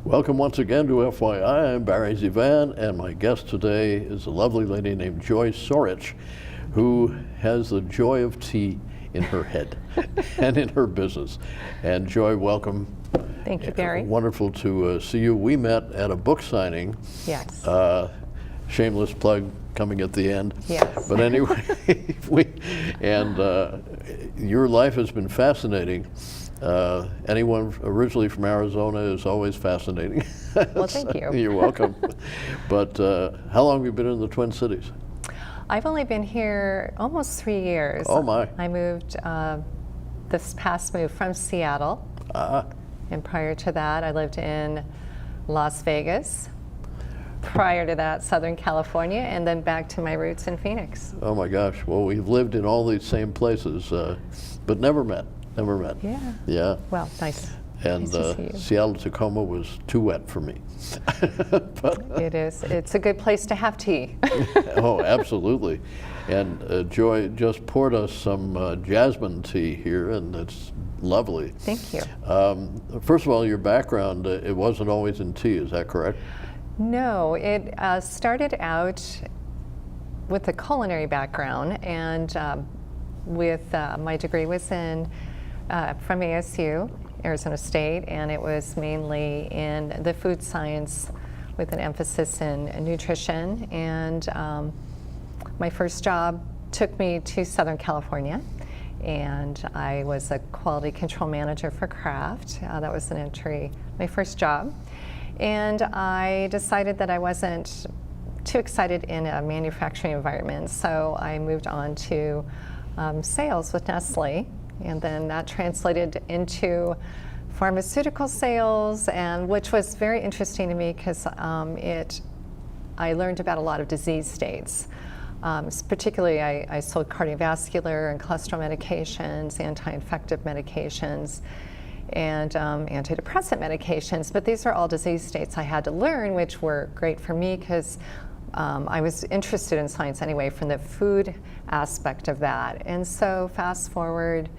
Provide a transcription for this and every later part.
Welcome once again to FYI. I'm Barry ZeVan, and my guest today is a lovely lady named Joy Sorich, who has the joy of tea in her head and in her business. And Joy, welcome. Thank you, Barry. Wonderful to see you. We met at a book signing. Yes. Shameless plug coming at the end. Yes. But anyway, your life has been fascinating. Anyone originally from Arizona is always fascinating. Well, thank you. You're welcome. But how long have you been in the Twin Cities? I've only been here almost 3 years. Oh my. I moved this past move from Seattle. And prior to that, I lived in Las Vegas. Prior to that, Southern California, and then back to my roots in Phoenix. Oh my gosh. Well, we've lived in all these same places, but never met. Never met. Yeah. Yeah. Well, nice. And nice to see you. Seattle, Tacoma was too wet for me. But, it is. It's a good place to have tea. Oh, absolutely. And Joy just poured us some jasmine tea here, and it's lovely. Thank you. First of all, your background, it wasn't always in tea, is that correct? No, it started out with a culinary background, and with my degree was in from ASU, Arizona State, and it was mainly in the food science with an emphasis in nutrition. And my first job took me to Southern California, and I was a quality control manager for Kraft. That was my first job. And I decided that I wasn't too excited in a manufacturing environment, so I moved on to sales with Nestle, and then that translated into pharmaceutical sales, and which was very interesting to me because I learned about a lot of disease states. Particularly, I sold cardiovascular and cholesterol medications, anti-infective medications, and antidepressant medications, but these are all disease states I had to learn, which were great for me because I was interested in science anyway from the food aspect of that. And so fast forward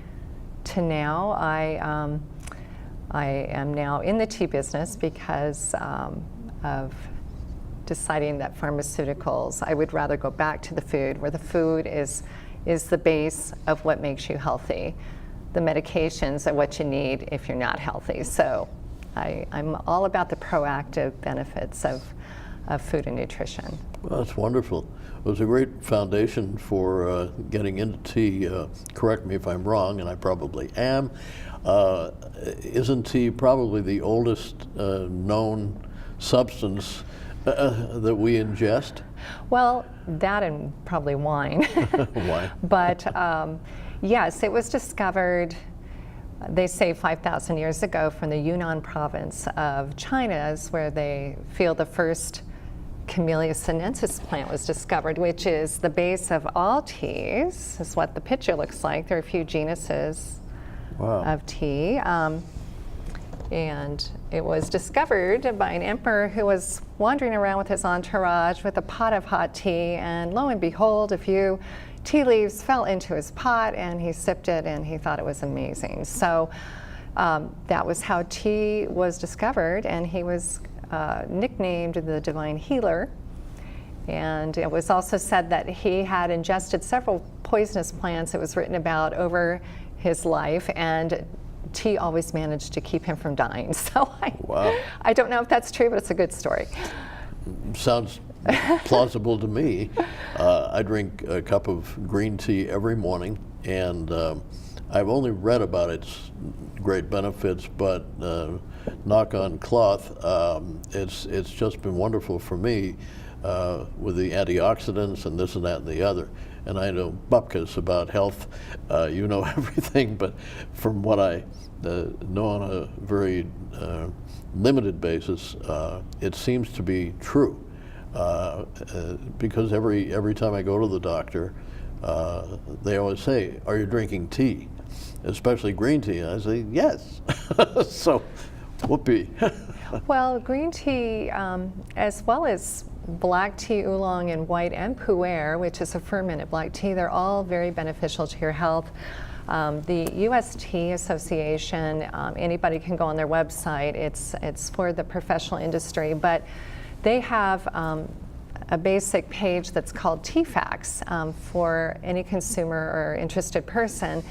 to now, I am now in the tea business because of deciding that pharmaceuticals, I would rather go back to the food, where the food is the base of what makes you healthy. The medications are what you need if you're not healthy. So I'm all about the proactive benefits of food and nutrition. Well, that's wonderful. It was a great foundation for getting into tea. Correct me if I'm wrong, and I probably am. Isn't tea probably the oldest known substance that we ingest? Well, that and probably wine. Wine. But yes, it was discovered, they say 5,000 years ago, from the Yunnan province of China, is where they feel the first Camellia sinensis plant was discovered, which is the base of all teas. This is what the picture looks like. There are a few genuses of tea. And it was discovered by an emperor who was wandering around with his entourage with a pot of hot tea, and lo and behold, a few tea leaves fell into his pot, and he sipped it, and he thought it was amazing. So that was how tea was discovered, and he was nicknamed the divine healer. And it was also said that he had ingested several poisonous plants. It was written about over his life, and tea always managed to keep him from dying. So I don't know if that's true, but it's a good story. Sounds plausible to me. I drink a cup of green tea every morning, and I've only read about its great benefits, but knock on cloth, it's just been wonderful for me with the antioxidants and this and that and the other. And I know bupkis about health, you know everything, but from what I know on a very limited basis, it seems to be true. Because every time I go to the doctor, they always say, "Are you drinking tea, especially green tea?" And I say, "Yes." So, whoopee. Well, green tea, as well as black tea, oolong, and white and pu'er, which is a fermented black tea, they're all very beneficial to your health. The U.S. Tea Association, anybody can go on their website. It's for the professional industry, but they have a basic page that's called Tea Facts for any consumer or interested person.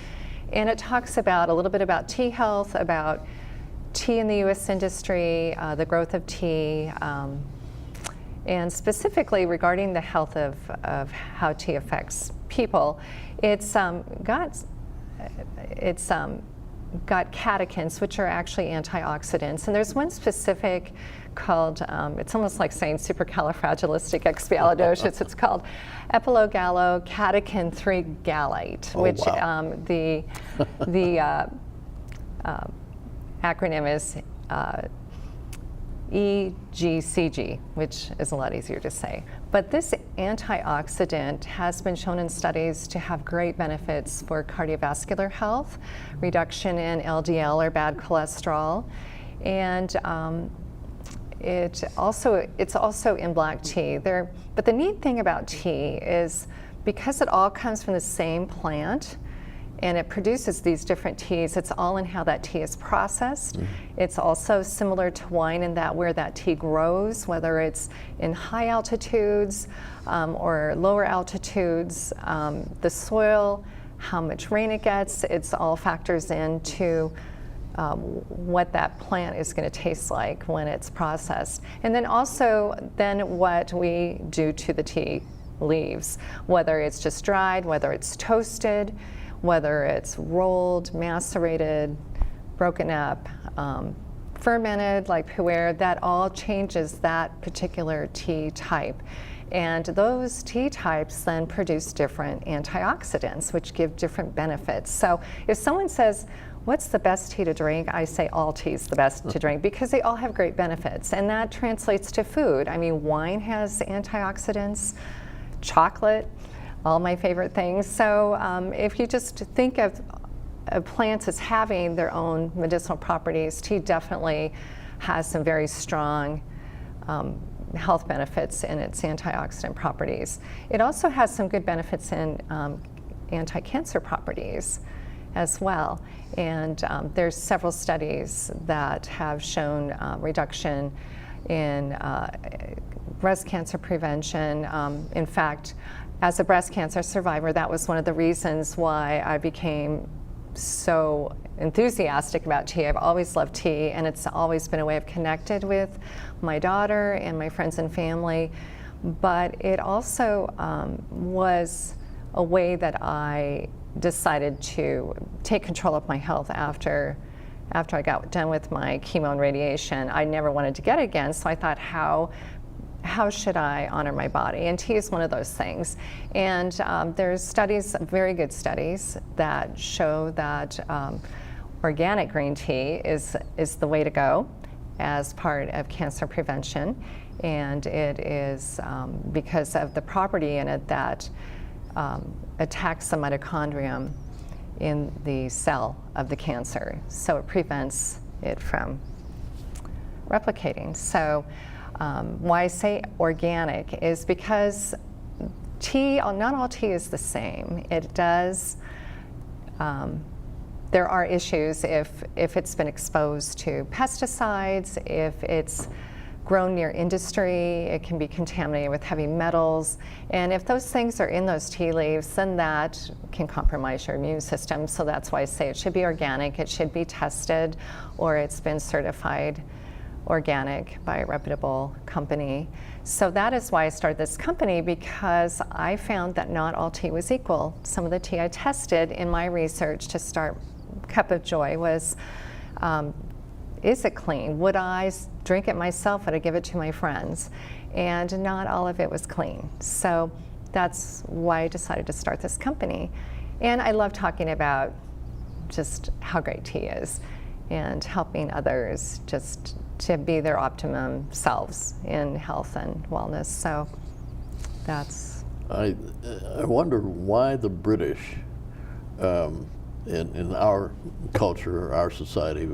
And it talks about a little bit about tea health, about tea in the U.S. industry, the growth of tea, and specifically regarding the health of how tea affects people. It's got catechins, which are actually antioxidants. And there's one specific called, it's almost like saying supercalifragilisticexpialidocious. It's called epilogallocatechin 3 gallate, which wow. The acronym is EGCG, which is a lot easier to say. But this antioxidant has been shown in studies to have great benefits for cardiovascular health, reduction in LDL or bad cholesterol, and it's also in black tea. But the neat thing about tea is because it all comes from the same plant, and it produces these different teas. It's all in how that tea is processed. It's also similar to wine in that where that tea grows, whether it's in high altitudes or lower altitudes, the soil, how much rain it gets, it's all factors into what that plant is going to taste like when it's processed. And then also what we do to the tea leaves, whether it's just dried, whether it's toasted, whether it's rolled, macerated, broken up, fermented like pu'er, that all changes that particular tea type. And those tea types then produce different antioxidants, which give different benefits. So if someone says, what's the best tea to drink? I say all tea is the best to drink because they all have great benefits. And that translates to food. I mean, wine has antioxidants, chocolate, all my favorite things. So if you just think of plants as having their own medicinal properties, tea definitely has some very strong health benefits in its antioxidant properties. It also has some good benefits in anti-cancer properties as well. And there's several studies that have shown reduction in breast cancer prevention. In fact, as a breast cancer survivor, that was one of the reasons why I became so enthusiastic about tea. I've always loved tea, and it's always been a way of connected with my daughter and my friends and family. But it also was a way that I decided to take control of my health after I got done with my chemo and radiation. I never wanted to get it again, so I thought, how should I honor my body? And tea is one of those things. And there's studies, very good studies, that show that organic green tea is the way to go as part of cancer prevention. And it is because of the property in it that attacks the mitochondrium in the cell of the cancer. So it prevents it from replicating. So why I say organic is because tea, not all tea is the same. It does, there are issues if it's been exposed to pesticides, if it's grown near industry, it can be contaminated with heavy metals. And if those things are in those tea leaves, then that can compromise your immune system. So that's why I say it should be organic, it should be tested, or it's been certified organic by a reputable company. So that is why I started this company, because I found that not all tea was equal. Some of the tea I tested in my research to start Cup of Joy was, is it clean? Would I drink it myself? Would I give it to my friends? And not all of it was clean. So that's why I decided to start this company. And I love talking about just how great tea is and helping others just to be their optimum selves in health and wellness. So that's... I wonder why the British, in our culture, our society,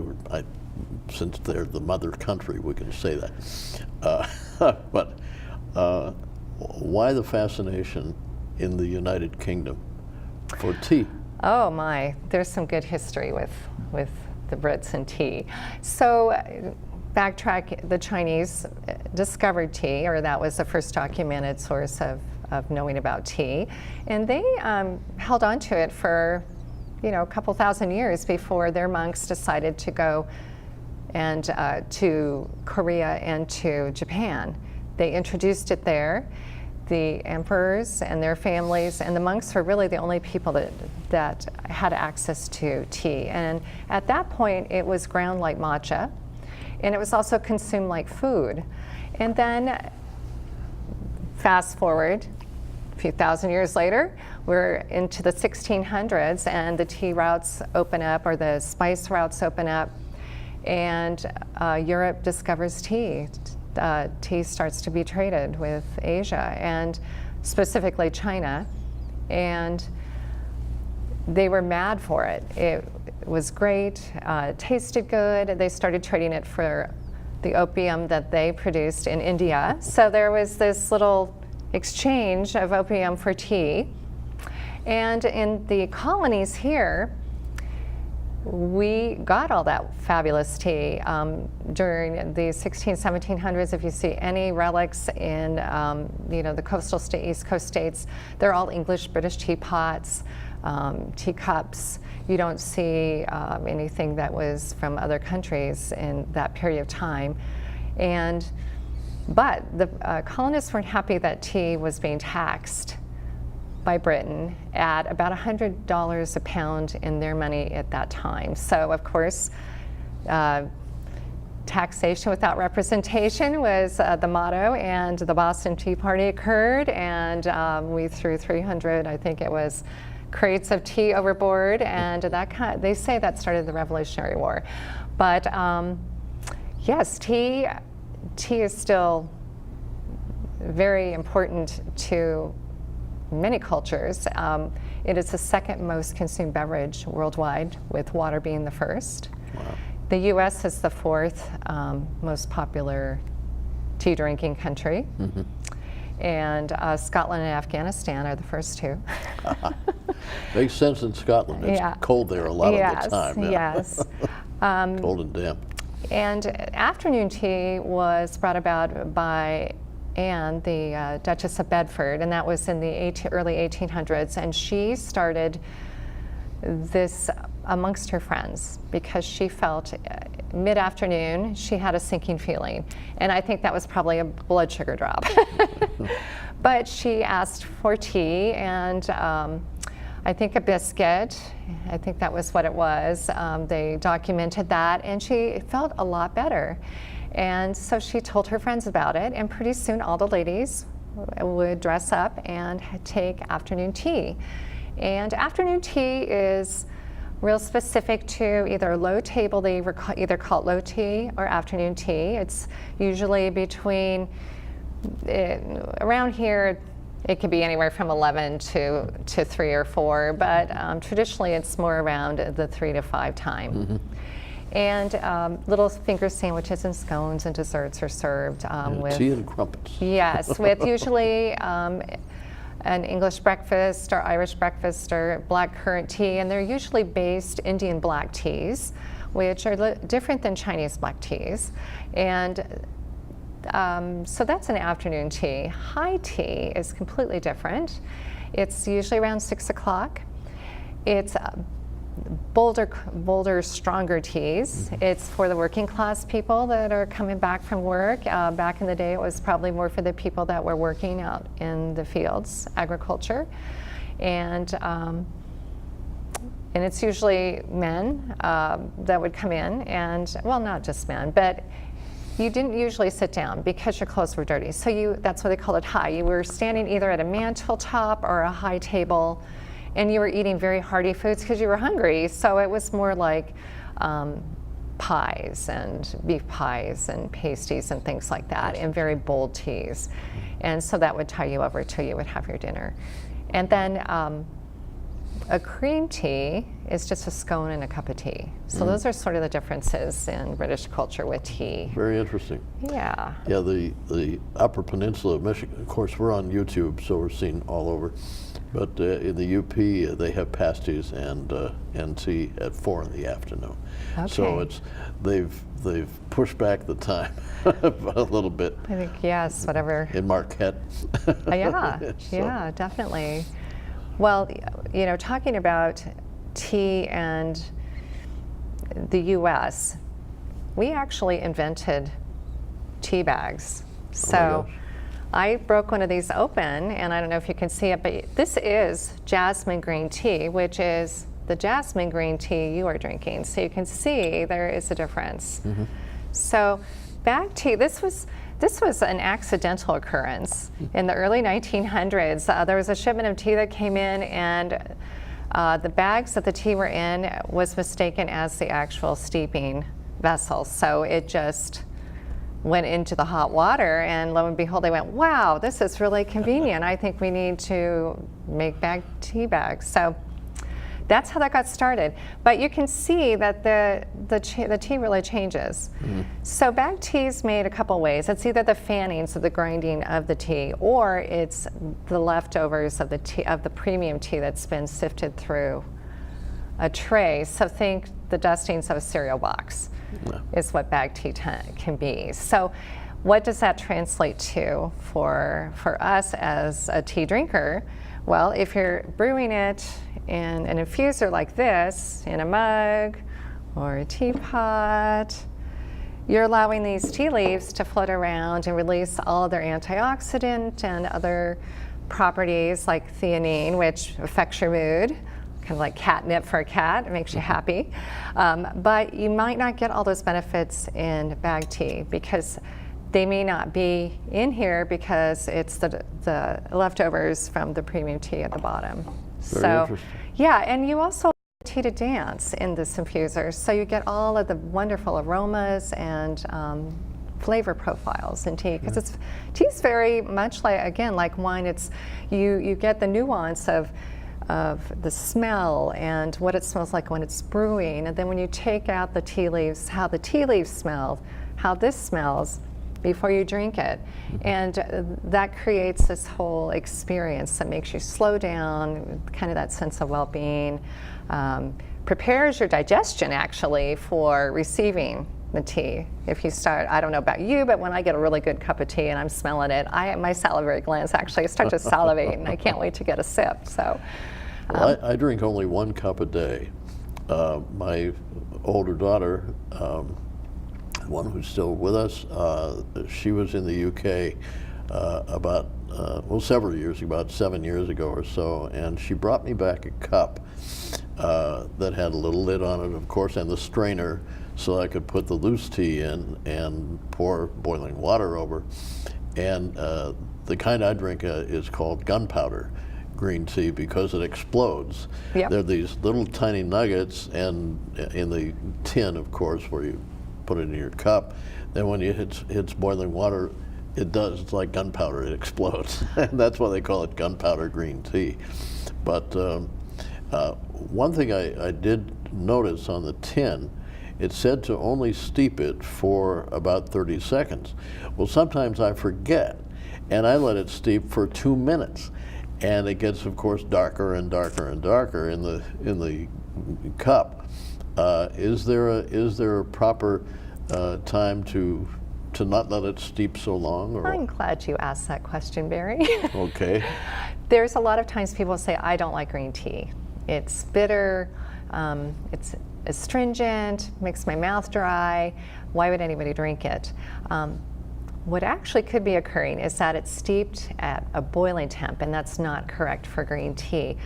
since they're the mother country, we can say that. But why the fascination in the United Kingdom for tea? Oh my, there's some good history with the Brits and tea. So backtrack, the Chinese discovered tea, or that was the first documented source of knowing about tea. And they held on to it for, a couple thousand years before their monks decided to go and to Korea and to Japan. They introduced it there. The emperors and their families and the monks were really the only people that had access to tea. And at that point, it was ground like matcha, and it was also consumed like food. And then fast forward a few thousand years later, we're into the 1600s, and the tea routes open up, or the spice routes open up, and Europe discovers tea. Tea starts to be traded with Asia, and specifically China, and they were mad for it. It was great, tasted good. They started trading it for the opium that they produced in India. So there was this little exchange of opium for tea. And in the colonies here, we got all that fabulous tea during the 1700s. If you see any relics in the coastal East Coast states, they're all English, British teapots, teacups. You don't see anything that was from other countries in that period of time. But the colonists weren't happy that tea was being taxed by Britain at about $100 a pound in their money at that time. So of course, taxation without representation was the motto, and the Boston Tea Party occurred, and we threw 300, I think it was, crates of tea overboard, and they say that started the Revolutionary War. But yes, tea is still very important to many cultures. It is the second most consumed beverage worldwide, with water being the first. Wow. The US is the fourth most popular tea drinking country. Mm-hmm. And Scotland and Afghanistan are the first two. Makes sense in Scotland. It's cold there a lot of the time. Yes. Cold and damp. And afternoon tea was brought about by Anne, the Duchess of Bedford, and that was in the early 1800s. And she started this amongst her friends because she felt mid-afternoon she had a sinking feeling. And I think that was probably a blood sugar drop. But she asked for tea and I think a biscuit. I think that was what it was. They documented that, and she felt a lot better. And so she told her friends about it, and pretty soon all the ladies would dress up and take afternoon tea. And afternoon tea is real specific to either low table, they either call it low tea or afternoon tea. It's usually between, around here, it could be anywhere from 11 to 3 or 4, but traditionally it's more around the 3 to 5 time. Mm-hmm. And little finger sandwiches and scones and desserts are served with tea and crumpets. Yes, with usually an English breakfast or Irish breakfast or black currant tea, and they're usually based Indian black teas, which are different than Chinese black teas. And so that's an afternoon tea. High tea is completely different. It's usually around 6 o'clock. It's bolder, stronger teas. Mm-hmm. It's for the working class people that are coming back from work. Back in the day, it was probably more for the people that were working out in the fields, agriculture. And it's usually men that would come in, and, well, not just men, but you didn't usually sit down because your clothes were dirty. So that's why they call it high. You were standing either at a mantel top or a high table, and you were eating very hearty foods because you were hungry. So it was more like pies and beef pies and pasties and things like that, and very bold teas. And so that would tie you over till you would have your dinner. And then a cream tea is just a scone and a cup of tea. So those are sort of the differences in British culture with tea. Very interesting. Yeah. Yeah, the Upper Peninsula of Michigan, of course, we're on YouTube, so we're seen all over. But in the UP, they have pasties and tea at 4 in the afternoon. So Okay. they've pushed back the time a little bit I think, yes, whatever. in Marquette. Yeah, So- yeah, definitely. Well, you know, talking about tea and the U.S., we actually invented tea bags. So gosh. I broke one of these open, and I don't know if you can see it, but this is jasmine green tea, which is the jasmine green tea you are drinking. So you can see there is a difference. So bag tea, this was an accidental occurrence. In the early 1900s, there was a shipment of tea that came in, and the bags that the tea were in was mistaken as the actual steeping vessel. So it just went into the hot water, and lo and behold, they went, wow, this is really convenient. I think we need to make bag tea bags. So that's how that got started. But you can see that the tea really changes. So bag tea is made a couple ways. It's either the fanning, so the grinding of the tea, or it's the leftovers of the tea, of the premium tea that's been sifted through a tray. So think the dustings of a cereal box is what bag tea can be. So what does that translate to for us as a tea drinker? Well, if you're brewing it in an infuser like this, in a mug or a teapot, you're allowing these tea leaves to float around and release all of their antioxidant and other properties like theanine, which affects your mood, kind of like catnip for a cat. It makes you happy. But you might not get all those benefits in bag tea because they may not be in here because it's the leftovers from the premium tea at the bottom. Very interesting. Yeah, and you also tea to dance in this infuser, so you get all of the wonderful aromas and flavor profiles in tea, because tea's very much like, again, like wine. It's you get the nuance of the smell and what it smells like when it's brewing, and then when you take out the tea leaves, how the tea leaves smell, how this smells before you drink it. And that creates this whole experience that makes you slow down, kind of that sense of well-being, prepares your digestion actually for receiving the tea. If you start, I don't know about you, but when I get a really good cup of tea and I'm smelling it, my salivary glands actually start to salivate, and I can't wait to get a sip. So, Well, I drink only 1 cup a day. My older daughter, one who's still with us, she was in the UK about, several years, about 7 years ago or so, and she brought me back a cup that had a little lid on it, of course, and the strainer, so I could put the loose tea in and pour boiling water over. And the kind I drink is called gunpowder green tea because it explodes. Yep. They're these little tiny nuggets, and in the tin, of course, where you put it in your cup, then when it hits boiling water, it's like gunpowder, it explodes. And that's why they call it gunpowder green tea. But one thing I did notice on the tin, it said to only steep it for about 30 seconds. Well, sometimes I forget, and I let it steep for 2 minutes. And it gets, of course, darker and darker and darker in the cup. Is there a proper time to not let it steep so long? Or? I'm glad you asked that question, Barry. Okay. There's a lot of times people say, I don't like green tea. It's bitter, it's astringent, makes my mouth dry. Why would anybody drink it? What actually could be occurring is that it's steeped at a boiling temp, and that's not correct for green tea.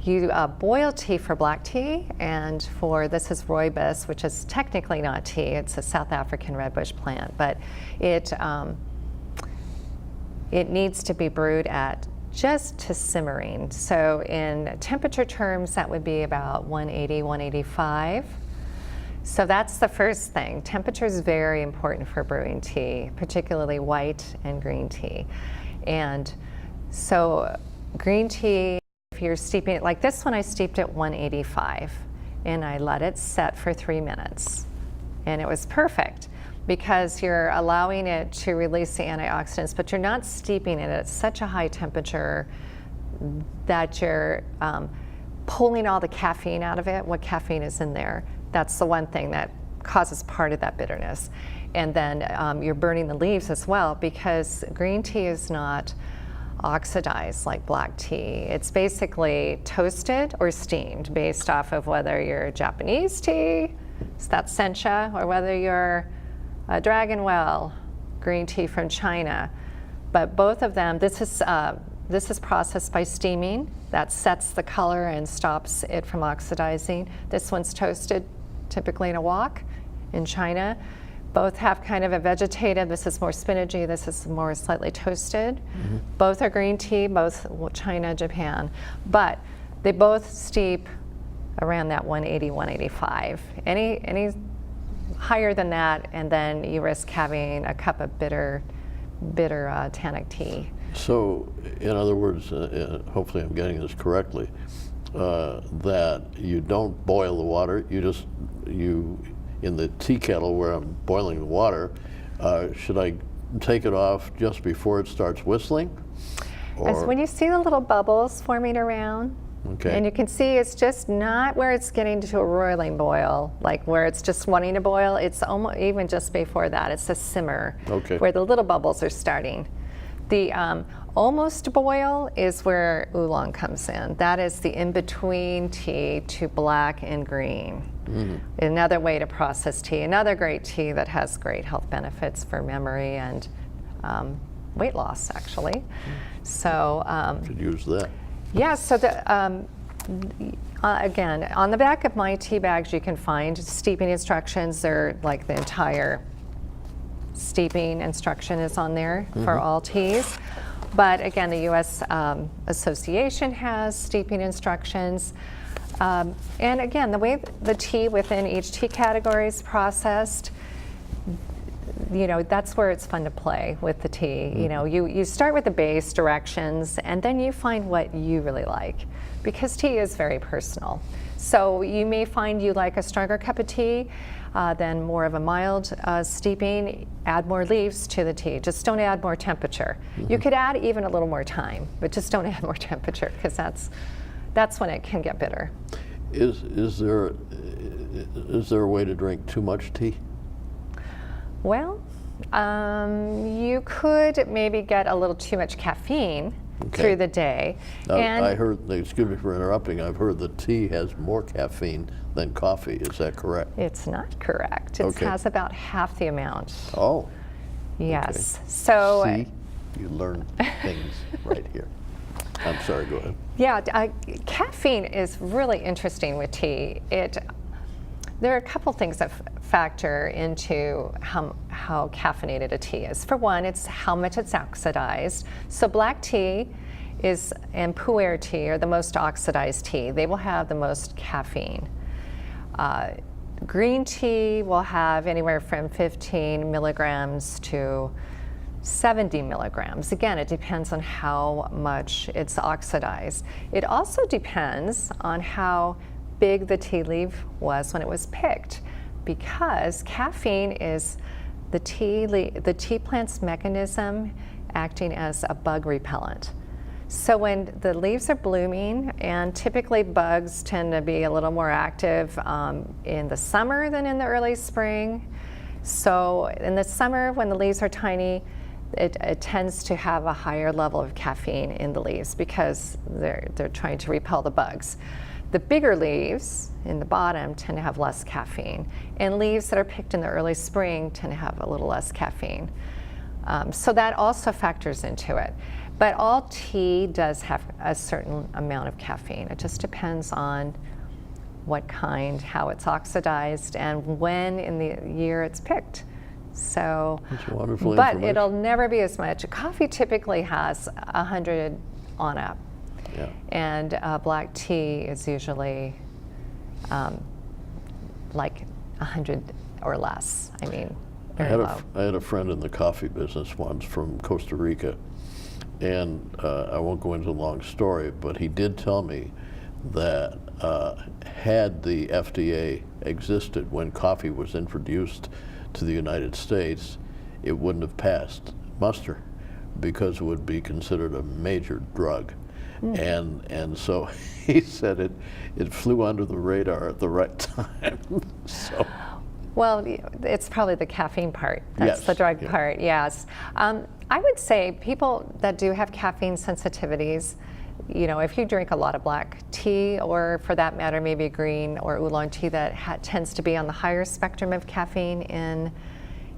You boil tea for black tea, and this is rooibos, which is technically not tea. It's a South African redbush plant, but it needs to be brewed at just to simmering. So in temperature terms, that would be about 180, 185. So that's the first thing. Temperature is very important for brewing tea, particularly white and green tea. And so green tea, if you're steeping it, like this one I steeped at 185, and I let it set for 3 minutes. And it was perfect because you're allowing it to release the antioxidants, but you're not steeping it at such a high temperature that you're pulling all the caffeine out of it, what caffeine is in there. That's the one thing that causes part of that bitterness. And then you're burning the leaves as well, because green tea is not oxidized like black tea. It's basically toasted or steamed based off of whether you're Japanese tea, so that's sencha, or whether you're a Dragon Well green tea from China. But both of them, this is processed by steaming. That sets the color and stops it from oxidizing. This one's toasted, typically in a wok in China. Both have kind of a vegetative, this is more spinachy, this is more slightly toasted. Mm-hmm. Both are green tea, both China, Japan. But they both steep around that 180, 185. Any higher than that, and then you risk having a cup of bitter tannic tea. So, in other words, hopefully I'm getting this correctly, that you don't boil the water, you in the tea kettle where I'm boiling the water, should I take it off just before it starts whistling? As when you see the little bubbles forming around, okay. And you can see it's just not where it's getting to a roiling boil, like where it's just wanting to boil. It's almost even just before that. It's a simmer, okay, where the little bubbles are starting. The almost boil is where oolong comes in. That is the in-between tea to black and green. Mm-hmm. Another way to process tea. Another great tea that has great health benefits for memory and weight loss, actually. Mm-hmm. So could use that. Yeah, so again, on the back of my tea bags you can find steeping instructions. They're like the entire steeping instruction is on there, mm-hmm, for all teas. But again, the U.S. Association has steeping instructions. And again, the way the tea within each tea category is processed, you know, that's where it's fun to play with the tea. Mm-hmm. You know, you start with the base directions, and then you find what you really like, because tea is very personal. So you may find you like a stronger cup of tea, then more of a mild steeping. Add more leaves to the tea. Just don't add more temperature. Mm-hmm. You could add even a little more time, but just don't add more temperature, because that's when it can get bitter. Is there a way to drink too much tea? Well, you could maybe get a little too much caffeine, okay, through the day. And I heard, excuse me for interrupting, I've heard that tea has more caffeine than coffee. Is that correct? It's not correct. It okay, has about half the amount. Oh. Yes. Okay. So. See, you learn things right here. I'm sorry, go ahead. Yeah, caffeine is really interesting with tea. There are a couple things that factor into how caffeinated a tea is. For one, it's how much it's oxidized. So black tea and pu'er tea are the most oxidized tea. They will have the most caffeine. Green tea will have anywhere from 15 milligrams to 70 milligrams. Again, it depends on how much it's oxidized. It also depends on how big the tea leaf was when it was picked, because caffeine is the tea plant's mechanism acting as a bug repellent. So when the leaves are blooming, and typically bugs tend to be a little more active in the summer than in the early spring. So in the summer, when the leaves are tiny, it tends to have a higher level of caffeine in the leaves, because they're trying to repel the bugs. The bigger leaves in the bottom tend to have less caffeine, and leaves that are picked in the early spring tend to have a little less caffeine. So that also factors into it. But all tea does have a certain amount of caffeine. It just depends on what kind, how it's oxidized, and when in the year it's picked. So, that's wonderful but information. it'll never be as much. Coffee typically has 100 on up. Yeah. And black tea is usually like 100 or less. I mean, very low. I had a friend in the coffee business once from Costa Rica, and I won't go into a long story, but he did tell me that had the FDA existed when coffee was introduced to the United States, it wouldn't have passed muster, because it would be considered a major drug. And so he said it flew under the radar at the right time. So. Well, it's probably the caffeine part. That's Yes, the drug yeah. part, yes. I would say people that do have caffeine sensitivities, you know, if you drink a lot of black tea, or for that matter, maybe green or oolong tea that tends to be on the higher spectrum of caffeine in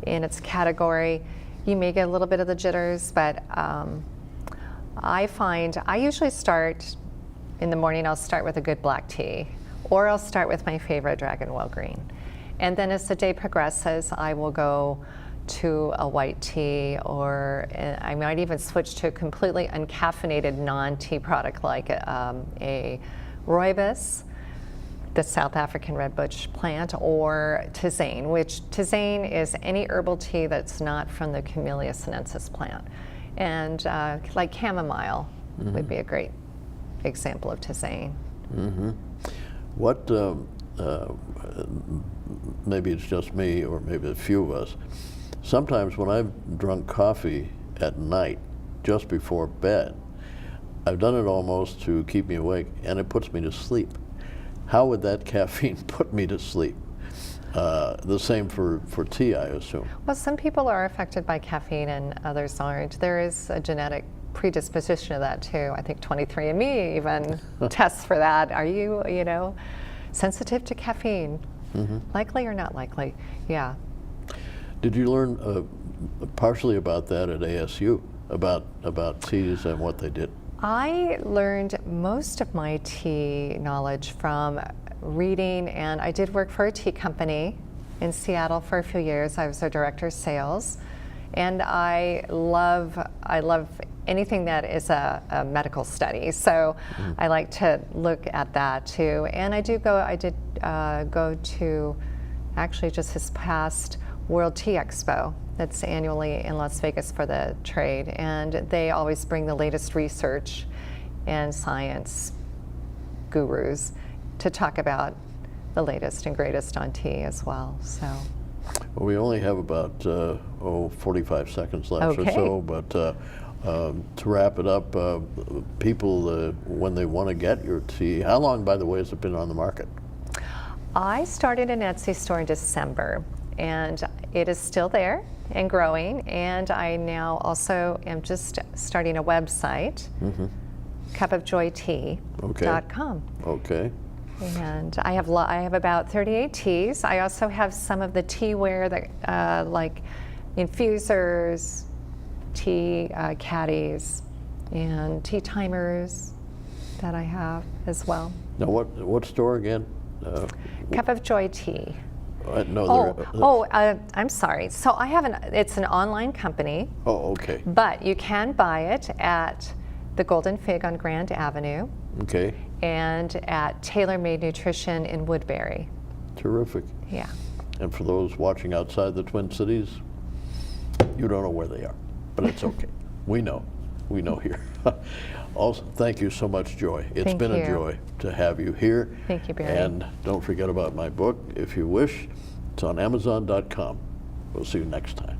its category, you may get a little bit of the jitters, but I find I usually start in the morning, I'll start with a good black tea, or I'll start with my favorite Dragon Well green. And then as the day progresses, I will go to a white tea, or I might even switch to a completely uncaffeinated non-tea product like a rooibos, the South African red bush plant, or tisane, which tisane is any herbal tea that's not from the Camellia sinensis plant. And like chamomile would be a great example of tisane. What, maybe it's just me, or maybe a few of us, sometimes when I've drunk coffee at night, just before bed, I've done it almost to keep me awake, and it puts me to sleep. How would that caffeine put me to sleep? The same for tea, I assume. Well, some people are affected by caffeine and others aren't. There is a genetic predisposition to that too. I think 23andMe even tests for that. Are you, you know, sensitive to caffeine? Likely or not likely? Yeah. Did you learn partially about that at ASU, about teas and what they did? I learned most of my tea knowledge from reading, and I did work for a tea company in Seattle for a few years. I was their director of sales, and I love anything that is a medical study. So I like to look at that too. And I did go to actually just this past World Tea Expo that's annually in Las Vegas for the trade, and they always bring the latest research and science gurus to talk about the latest and greatest on tea as well. So. Well, we only have about 45 seconds left or so, but to wrap it up, people, when they want to get your tea, how long, by the way, has it been on the market? I started an Etsy store in December, and it is still there and growing, and I now also am just starting a website, cupofjoytea.com. Okay. And I have about 38 teas. I also have some of the teaware that like infusers, tea caddies, and tea timers that I have as well. Now, what store again? Cup of Joy Tea. No, I'm sorry. So I have it's an online company. Oh, okay. But you can buy it at the Golden Fig on Grand Avenue. Okay. And at Tailor Made Nutrition in Woodbury. Terrific. Yeah. And for those watching outside the Twin Cities, you don't know where they are, but it's okay. We know here. Also, thank you so much, Joy. It's been a joy to have you here. Thank you, Barry. And don't forget about my book, if you wish. It's on Amazon.com. We'll see you next time.